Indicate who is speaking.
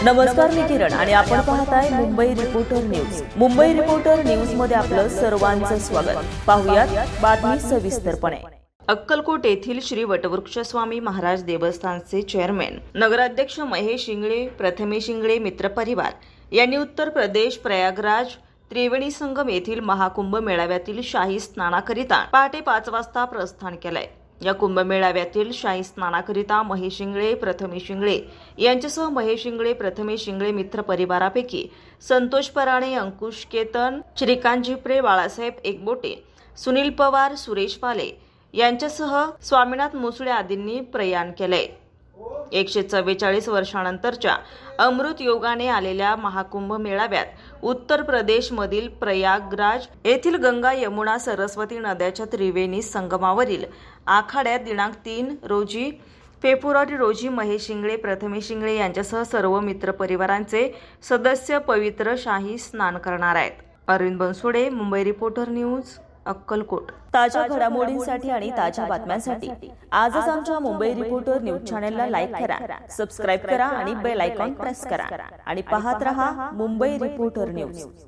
Speaker 1: नमस्कार, मी किरण आणि आपण पाहताय Mumbai reporter news. Mumbai reporter news मध्ये आपलं सर्वांचं स्वागत. पाहुयात बातमी सविस्तरपणे. अक्कलकोट येथील श्री वटवृक्ष स्वामी महाराज देवस्थानचे चेअरमॅन नगराध्यक्ष महेश इंगळे, प्रथमेश इंगळे मित्रपरिवार यांनी उत्तर प्रदेश प्रयागराज त्रिवेणी संगम येथील महाकुंभ मेळाव्यातील शाही स्नानाकरिता पहाटे 5 वाजता प्रस्थान केलंय. या कुंभमेळाव्यातील शाही स्नानाकरिता महेश इंगळे, प्रथमेश इंगळे यांच्यासह महेश इंगळे, प्रथमेश इंगळे मित्र परिवारापैकी संतोष पराणे, अंकुश केतन, श्रीकांत झिपरे, बाळासाहेब एकबोटे, सुनील पवार, सुरेश पाले यांच्यासह स्वामीनाथ मुसळे आदींनी प्रयाण केले. 144 वर्षांनंतरच्या अमृत योगाने आलेल्या महाकुंभ मेळाव्यात उत्तर प्रदेशमधील प्रयागराज येथील गंगा, यमुना, सरस्वती नद्याच्या त्रिवेणी संगमावरील आखाड्यात दिनांक 3 फेब्रुवारी रोजी महेश इंगळे, प्रथमेश इंगळे यांच्यासह सर्व मित्र परिवारांचे सदस्य पवित्र शाही स्नान करणार आहेत. Arvind Bansode, Mumbai reporter news, Akkalkot. ताज्या घडामोडींसाठी आणि ताज्या बातम्यांसाठी आजच आमच्या मुंबई रिपोर्टर न्यूज चॅनलला लाईक करा, सबस्क्राईब करा आणि बेल आयकॉन प्रेस करा आणि पाहत रहा मुंबई रिपोर्टर न्यूज.